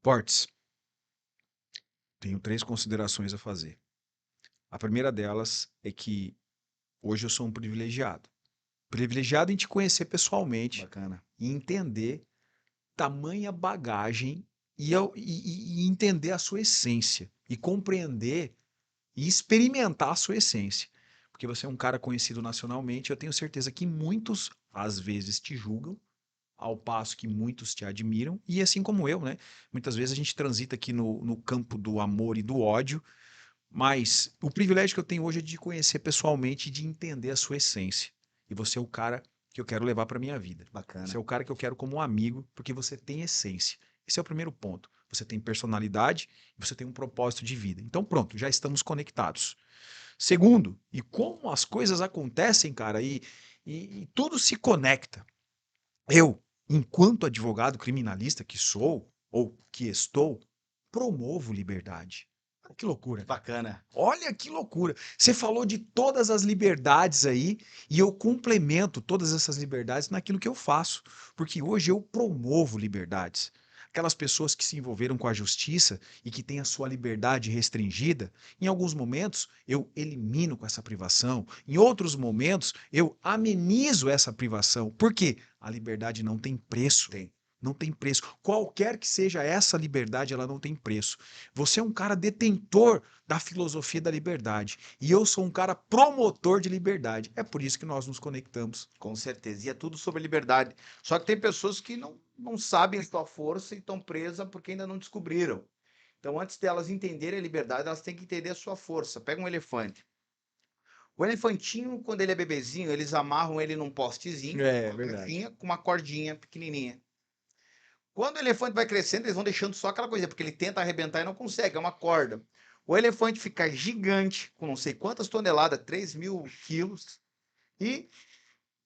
Portes, tenho 3 considerações a fazer. A primeira delas é que hoje eu sou um privilegiado. Privilegiado em te conhecer pessoalmente Bacana. e entender tamanha bagagem e entender a sua essência e compreender e experimentar a sua essência. Porque você é um cara conhecido nacionalmente, eu tenho certeza que muitos às vezes te julgam, ao passo que muitos te admiram, e assim como eu, né? Muitas vezes a gente transita aqui no campo do amor e do ódio, mas o privilégio que eu tenho hoje é de conhecer pessoalmente e de entender a sua essência. E você é o cara que eu quero levar para minha vida. Você é Bacana. o cara que eu quero como um amigo, porque você tem essência. Esse é o primeiro ponto. Você tem personalidade e você tem um propósito de vida. Então, pronto, já estamos conectados. Segundo, e como as coisas acontecem, cara, e tudo se conecta. Eu, enquanto advogado criminalista que sou, ou que estou, promovo liberdade. Olha que loucura, cara. Bacana. Olha que loucura. Você falou de todas as liberdades aí, e eu complemento todas essas liberdades naquilo que eu faço, porque hoje eu promovo liberdades. Aquelas pessoas que se envolveram com a justiça e que têm a sua liberdade restringida, em alguns momentos eu elimino com essa privação, em outros momentos eu amenizo essa privação. Por quê? A liberdade não tem preço. Tem. Não tem preço. Qualquer que seja essa liberdade, ela não tem preço. Você é um cara detentor da filosofia da liberdade. E eu sou um cara promotor de liberdade. É por isso que nós nos conectamos. Com certeza. E é tudo sobre liberdade. Só que tem pessoas que não sabem a sua força e estão presas porque ainda não descobriram. Então, antes delas entenderem a liberdade, elas têm que entender a sua força. Pega um elefante. O elefantinho, quando ele é bebezinho, eles amarram ele num postezinho, É, uma verdade. garfinha, com uma cordinha pequenininha. Quando o elefante vai crescendo, eles vão deixando só aquela coisa, porque ele tenta arrebentar e não consegue, é uma corda. O elefante fica gigante, com não sei quantas toneladas, 3.000 quilos, e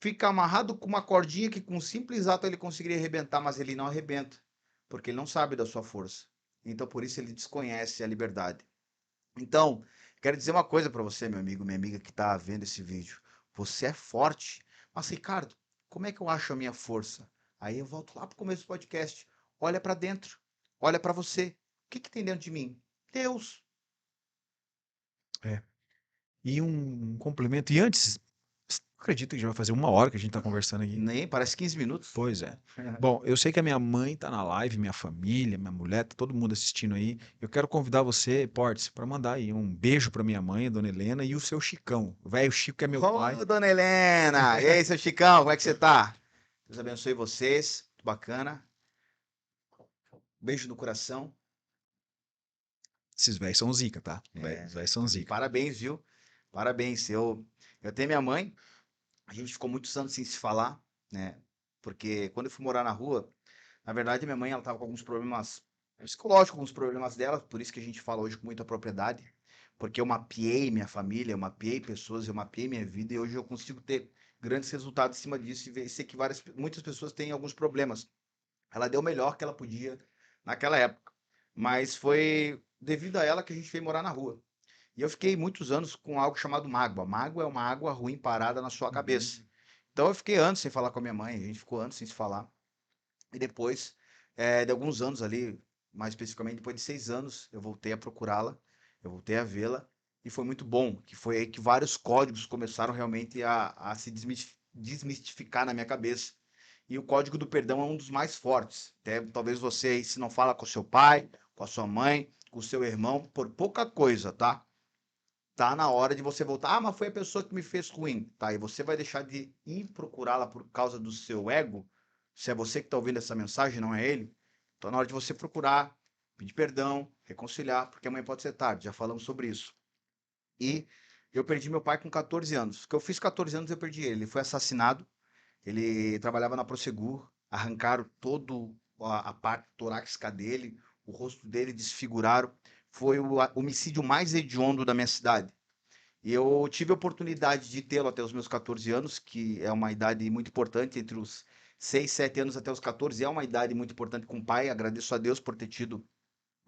fica amarrado com uma cordinha que com um simples ato ele conseguiria arrebentar, mas ele não arrebenta, porque ele não sabe da sua força. Então por isso ele desconhece a liberdade. Então, quero dizer uma coisa para você, meu amigo, minha amiga que está vendo esse vídeo. Você é forte. Mas, Ricardo, como é que eu acho a minha força? Aí eu volto lá para o começo do podcast. Olha para dentro. Olha para você. O que que tem dentro de mim? Deus. É. E um complemento. E antes, acredito que já vai fazer 1 hora que a gente está conversando aqui. Nem, parece 15 minutos. Pois é. Bom, eu sei que a minha mãe tá na live, minha família, minha mulher, tá todo mundo assistindo aí. Eu quero convidar você, Portes, para mandar aí um beijo para minha mãe, Dona Helena, e o seu Chicão. O velho Chico, que é meu pai. Ô, dona Helena! E aí, seu Chicão, como é que você tá? Deus abençoe vocês. Muito bacana. Beijo no coração. Esses velhos são zica, tá? Os velhos são E zica. parabéns, viu? Parabéns. Eu tenho minha mãe. A gente ficou muitos anos sem se falar, né? Porque quando eu fui morar na rua, na verdade, minha mãe ela tava com alguns problemas psicológicos, alguns problemas dela, por isso que a gente fala hoje com muita propriedade, porque eu mapeei minha família, eu mapeei pessoas, eu mapeei minha vida e hoje eu consigo ter grandes resultados em cima disso e sei que muitas pessoas têm alguns problemas. Ela deu o melhor que ela podia naquela época, mas foi devido a ela que a gente veio morar na rua. E eu fiquei muitos anos com algo chamado mágoa. Mágoa é uma água ruim parada na sua Uhum. cabeça. Então eu fiquei anos sem falar com a minha mãe, a gente ficou anos sem se falar. E depois, de alguns anos ali, mais especificamente depois de 6 anos, eu voltei a procurá-la, eu voltei a vê-la, e foi muito bom, que foi aí que vários códigos começaram realmente a se desmistificar na minha cabeça. E o código do perdão é um dos mais fortes. Até, talvez você aí, se não fala com seu pai, com a sua mãe, com o seu irmão, por pouca coisa, tá? Tá na hora de você voltar. Ah, mas foi a pessoa que me fez ruim. Tá, e você vai deixar de ir procurá-la por causa do seu ego? Se é você que está ouvindo essa mensagem, não é ele? Então, na hora de você procurar, pedir perdão, reconciliar, porque amanhã pode ser tarde, já falamos sobre isso. E eu perdi meu pai com 14 anos. Que eu fiz 14 anos, eu perdi ele. Ele foi assassinado. Ele trabalhava na Prosegur. Arrancaram todo a parte torácica dele, o rosto dele desfiguraram. Foi o homicídio mais hediondo da minha cidade. E eu tive a oportunidade de tê-lo até os meus 14 anos, que é uma idade muito importante, entre os 6, 7 anos até os 14, é uma idade muito importante com o pai. Agradeço a Deus por ter tido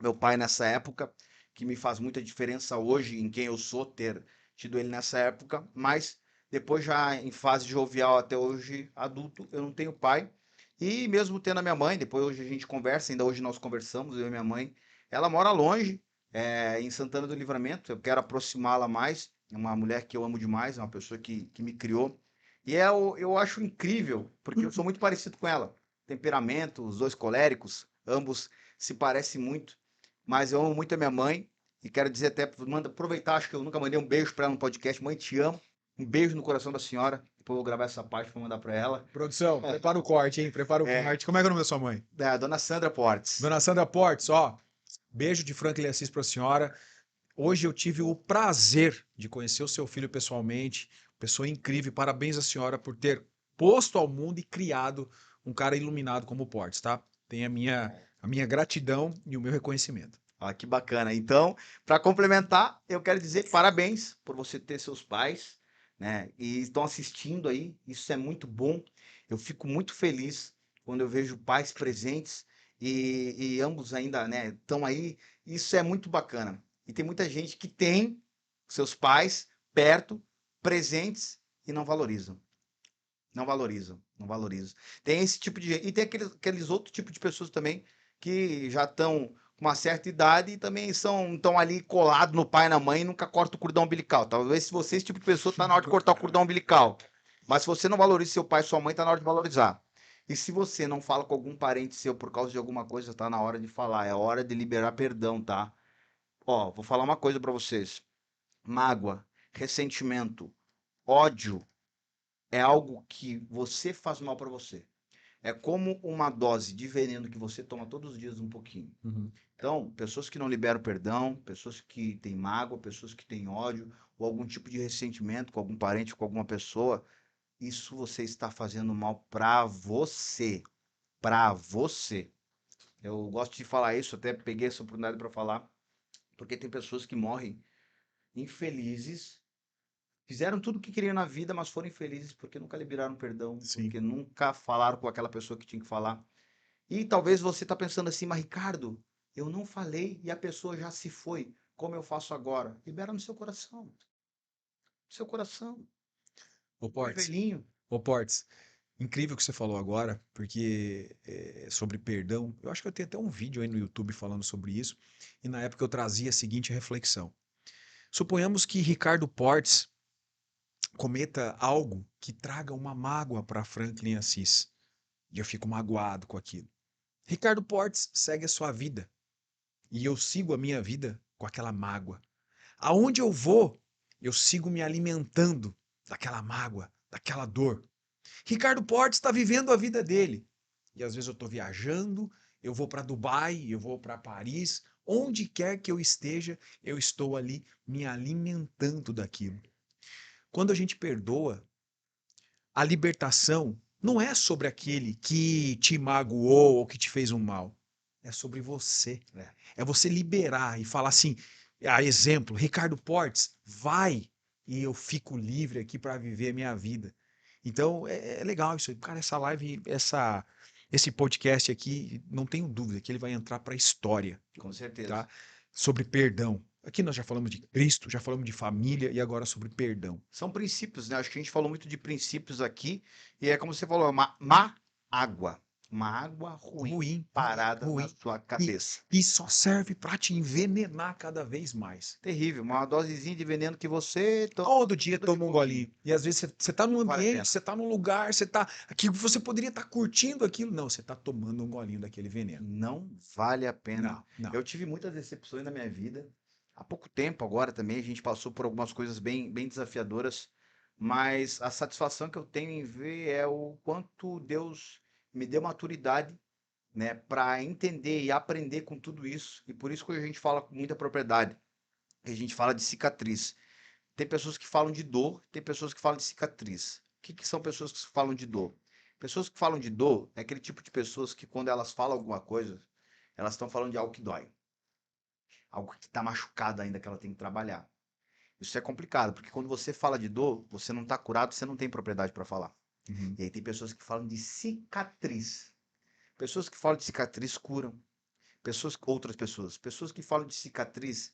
meu pai nessa época, que me faz muita diferença hoje em quem eu sou, ter tido ele nessa época. Mas depois, já em fase jovial até hoje adulto, eu não tenho pai. E mesmo tendo a minha mãe, depois hoje a gente conversa, ainda hoje nós conversamos, eu e minha mãe, ela mora longe, em Santana do Livramento, eu quero aproximá-la mais, é uma mulher que eu amo demais, é uma pessoa que me criou, e eu acho incrível, porque eu sou muito parecido com ela, temperamento, os dois coléricos, ambos se parecem muito, mas eu amo muito a minha mãe, e quero dizer até, aproveitar, acho que eu nunca mandei um beijo para ela no podcast, mãe, te amo, um beijo no coração da senhora, depois eu vou gravar essa parte para mandar para ela. Produção, prepara o corte, hein? Prepara o É, corte. Como é que é o nome da sua mãe? da dona Sandra Portes. Dona Sandra Portes, ó. Beijo de Franklin Assis para a senhora. Hoje eu tive o prazer de conhecer o seu filho pessoalmente. Pessoa incrível. Parabéns à senhora por ter posto ao mundo e criado um cara iluminado como o Portes, tá? Tem a minha gratidão e o meu reconhecimento. Ah, que bacana. Então, para complementar, eu quero dizer parabéns por você ter seus pais, né? E estão assistindo aí. Isso é muito bom. Eu fico muito feliz quando eu vejo pais presentes e ambos ainda, né, estão aí. Isso é muito bacana. E tem muita gente que tem seus pais perto, presentes e não valorizam. Não valorizam, não valorizam. Tem esse tipo de gente. E tem aqueles outros tipos de pessoas também que já estão com uma certa idade e também estão ali colados no pai e na mãe e nunca corta o cordão umbilical. Talvez se você, esse tipo de pessoa, está na hora de cortar o cordão umbilical. Mas se você não valoriza seu pai e sua mãe, está na hora de valorizar. E se você não fala com algum parente seu por causa de alguma coisa, está na hora de falar. É hora de liberar perdão, tá? Ó, vou falar uma coisa para vocês. Mágoa, ressentimento, ódio é algo que você faz mal para você. É como uma dose de veneno que você toma todos os dias um pouquinho. Uhum. Então, pessoas que não liberam perdão, pessoas que têm mágoa, pessoas que têm ódio ou algum tipo de ressentimento com algum parente, com alguma pessoa, isso você está fazendo mal para você, para você. Eu gosto de falar isso, até peguei essa oportunidade para falar, porque tem pessoas que morrem infelizes. Fizeram tudo o que queriam na vida, mas foram infelizes porque nunca liberaram perdão, Sim. porque nunca falaram com aquela pessoa que tinha que falar. E talvez você está pensando assim, mas Ricardo, eu não falei e a pessoa já se foi. Como eu faço agora? Libera no seu coração. No seu coração. Ô, Foi Portes. velhinho. Ô, Portes. Incrível o que você falou agora, porque sobre perdão, eu acho que eu tenho até um vídeo aí no YouTube falando sobre isso, e na época eu trazia a seguinte reflexão. Suponhamos que Ricardo Portes cometa algo que traga uma mágoa para Franklin Assis, e eu fico magoado com aquilo. Ricardo Portes segue a sua vida, e eu sigo a minha vida com aquela mágoa. Aonde eu vou, eu sigo me alimentando daquela mágoa, daquela dor. Ricardo Portes está vivendo a vida dele. E às vezes eu estou viajando, eu vou para Dubai, eu vou para Paris, onde quer que eu esteja, eu estou ali me alimentando daquilo. Quando a gente perdoa, a libertação não é sobre aquele que te magoou ou que te fez um mal. É sobre você. É. É você liberar e falar assim, a exemplo, Ricardo Portes, vai e eu fico livre aqui para viver a minha vida. Então é legal isso aí. Cara, essa live, esse podcast aqui, não tenho dúvida que ele vai entrar para a história, Com certeza. tá? Sobre perdão. Aqui nós já falamos de Cristo, já falamos de família e agora sobre perdão. São princípios, né? Acho que a gente falou muito de princípios aqui. E é como você falou, é uma má água. Uma água ruim Ruim, parada na ruim. sua E, cabeça. e só serve para te envenenar cada vez mais. Terrível. Uma dosezinha de veneno que você toma Todo dia todo toma um pouquinho. golinho. E às vezes você tá num Não vale a ambiente, pena. você tá num lugar, você tá. Aqui você poderia estar curtindo aquilo. Não, você tá tomando um golinho daquele veneno. Não vale a pena. Não, não. Eu tive muitas decepções na minha vida. Há pouco tempo agora também a gente passou por algumas coisas bem desafiadoras, mas a satisfação que eu tenho em ver é o quanto Deus me deu maturidade, né, para entender e aprender com tudo isso. E por isso que a gente fala com muita propriedade. A gente fala de cicatriz. Tem pessoas que falam de dor, tem pessoas que falam de cicatriz. O que são pessoas que falam de dor? Pessoas que falam de dor é aquele tipo de pessoas que, quando elas falam alguma coisa, elas estão falando de algo que dói. Algo que está machucado ainda, que ela tem que trabalhar. Isso é complicado, porque quando você fala de dor, você não está curado, você não tem propriedade para falar. Uhum. E aí tem pessoas que falam de cicatriz. Pessoas que falam de cicatriz curam. Pessoas que falam de cicatriz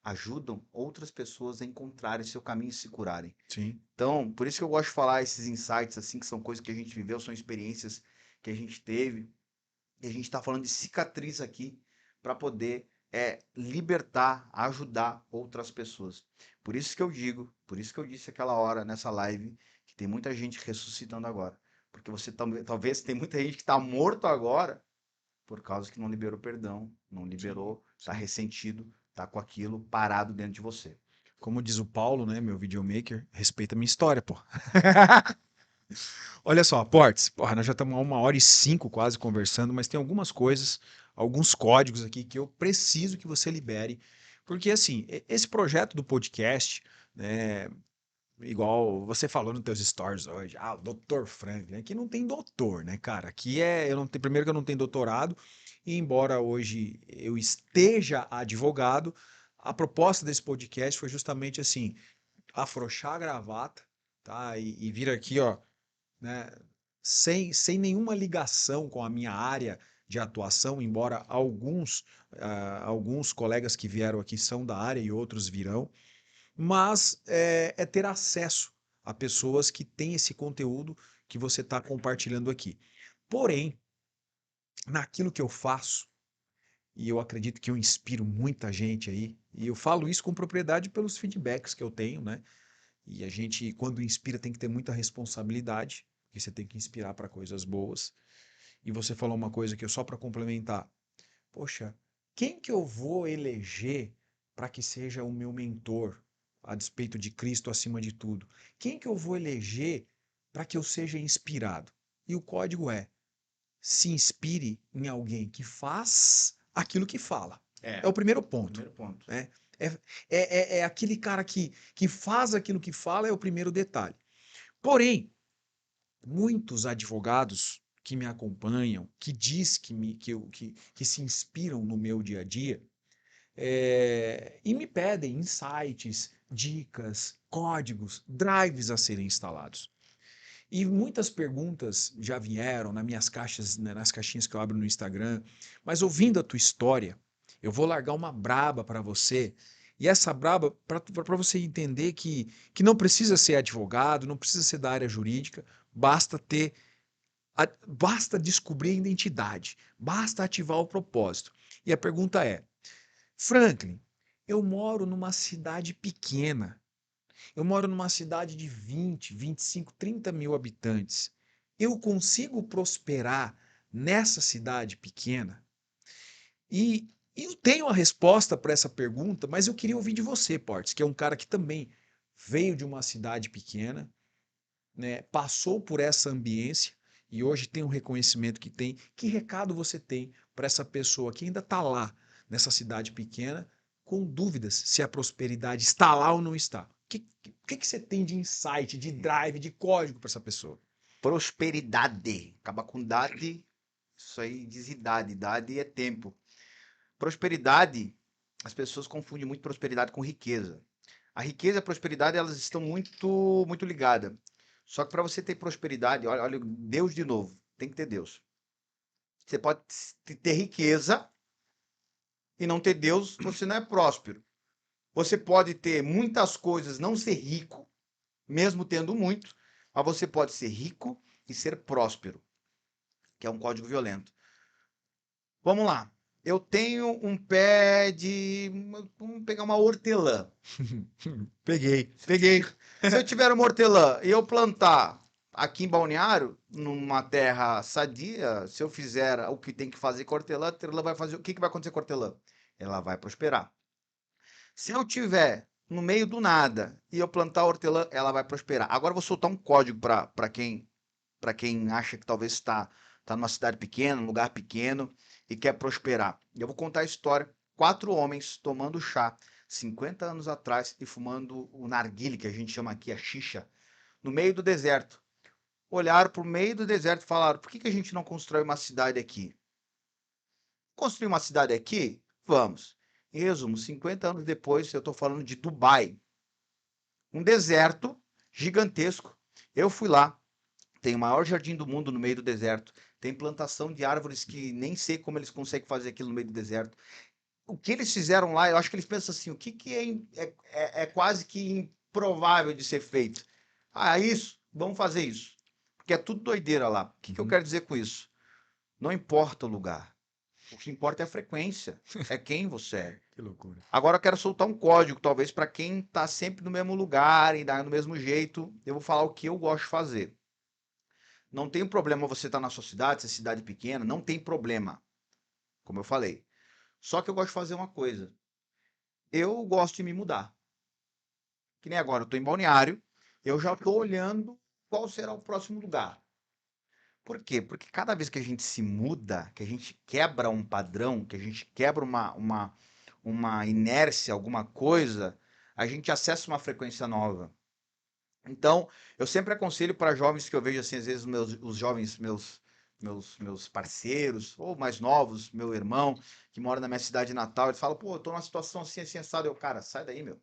ajudam outras pessoas a encontrarem seu caminho e se curarem. Sim. Então, por isso que eu gosto de falar esses insights, assim, que são coisas que a gente viveu, são experiências que a gente teve. E a gente está falando de cicatriz aqui para poder libertar, ajudar outras pessoas. Por isso que eu digo, por isso que eu disse aquela hora nessa live, que tem muita gente ressuscitando agora. Porque você talvez tem muita gente que está morto agora por causa que não liberou perdão, não Sim, liberou, está sim. ressentido, está com aquilo parado dentro de você. Como diz o Paulo, né, meu videomaker, respeita a minha história, pô. Olha só, Portes, porra, nós já estamos há 1h05 quase conversando, mas tem algumas coisas, alguns códigos aqui que eu preciso que você libere, porque assim, esse projeto do podcast, né, igual você falou nos teus stories hoje, o Dr. Franklin, aqui não tem doutor, né, cara? Aqui eu não tenho, primeiro que eu não tenho doutorado, e embora hoje eu esteja advogado, a proposta desse podcast foi justamente assim, afrouxar a gravata, tá? E vir aqui, ó, né, sem nenhuma ligação com a minha área de atuação, embora alguns colegas que vieram aqui são da área e outros virão, mas é ter acesso a pessoas que têm esse conteúdo que você está compartilhando aqui. Porém, naquilo que eu faço, e eu acredito que eu inspiro muita gente aí, e eu falo isso com propriedade pelos feedbacks que eu tenho, né? E a gente, quando inspira, tem que ter muita responsabilidade, porque você tem que inspirar para coisas boas. E você falou uma coisa que eu só para complementar. Poxa, quem que eu vou eleger para que seja o meu mentor, a despeito de Cristo acima de tudo? Quem que eu vou eleger para que eu seja inspirado? E o código é: se inspire em alguém que faz aquilo que fala. É É, o primeiro ponto, primeiro ponto. né? É aquele cara que faz aquilo que fala, é o primeiro detalhe. Porém, muitos advogados que me acompanham, que diz que se inspiram no meu dia a dia, e me pedem insights, dicas, códigos, drives a serem instalados. E muitas perguntas já vieram nas minhas caixas, né, nas caixinhas que eu abro no Instagram, mas ouvindo a tua história, eu vou largar uma braba para você. E essa braba, para você entender que não precisa ser advogado, não precisa ser da área jurídica, basta ter, basta descobrir a identidade, basta ativar o propósito. E a pergunta é: Franklin, eu moro numa cidade pequena. Eu moro numa cidade de 20, 25, 30 mil habitantes. Eu consigo prosperar nessa cidade pequena? E eu tenho a resposta para essa pergunta, mas eu queria ouvir de você, Portes, que é um cara que também veio de uma cidade pequena, né, passou por essa ambiência e hoje tem o reconhecimento que tem. Que recado você tem para essa pessoa que ainda está lá, nessa cidade pequena, com dúvidas se a prosperidade está lá ou não está? O que você tem de insight, de drive, de código para essa pessoa? Prosperidade. Acaba com dade, isso aí diz idade. Idade é tempo. Prosperidade, as pessoas confundem muito prosperidade com riqueza. A riqueza e a prosperidade, elas estão muito ligadas. Só que para você ter prosperidade, olha, Deus de novo, tem que ter Deus. Você pode ter riqueza e não ter Deus, você não é próspero. Você pode ter muitas coisas, não ser rico, mesmo tendo muito, mas você pode ser rico e ser próspero, que é um código violento. Vamos lá. Eu tenho um pé de. Vamos pegar uma hortelã. Peguei. Se eu tiver uma hortelã e eu plantar aqui em Balneário, numa terra sadia, se eu fizer o que tem que fazer com a hortelã vai fazer. O que vai acontecer com a hortelã? Ela vai prosperar. Se eu tiver no meio do nada e eu plantar hortelã, ela vai prosperar. Agora eu vou soltar um código para quem acha que talvez está numa cidade pequena, num lugar pequeno e quer prosperar. E eu vou contar a história. 4 homens tomando chá 50 anos atrás e fumando o narguile, que a gente chama aqui a xixa, no meio do deserto. Olharam para o meio do deserto e falaram: por que a gente não constrói uma cidade aqui? Construir uma cidade aqui? Vamos. Em resumo, 50 anos depois, eu estou falando de Dubai, um deserto gigantesco. Eu fui lá, tem o maior jardim do mundo no meio do deserto, tem plantação de árvores que nem sei como eles conseguem fazer aquilo no meio do deserto. O que eles fizeram lá, eu acho que eles pensam assim, o que é quase que improvável de ser feito. Ah, isso, vamos fazer isso. porque é tudo doideira lá. O que que eu Uhum. quero dizer com isso? Não importa o lugar. O que importa é a frequência. É quem você é. Que loucura. Agora eu quero soltar um código, talvez para quem está sempre no mesmo lugar e dá no mesmo jeito. Eu vou falar o que eu gosto de fazer. Não tem problema você estar na sua cidade, se é cidade pequena, não tem problema, como eu falei. Só que eu gosto de fazer uma coisa. Eu gosto de me mudar. Que nem agora, eu estou em Balneário, eu já estou olhando qual será o próximo lugar. Por quê? Porque cada vez que a gente se muda, que a gente quebra um padrão, que a gente quebra uma inércia, alguma coisa, a gente acessa uma frequência nova. Então, eu sempre aconselho para jovens que eu vejo assim, às vezes os jovens meus parceiros, ou mais novos, meu irmão, que mora na minha cidade natal, ele fala, pô, eu tô numa situação assim, assim, assado. Eu, cara, sai daí, meu.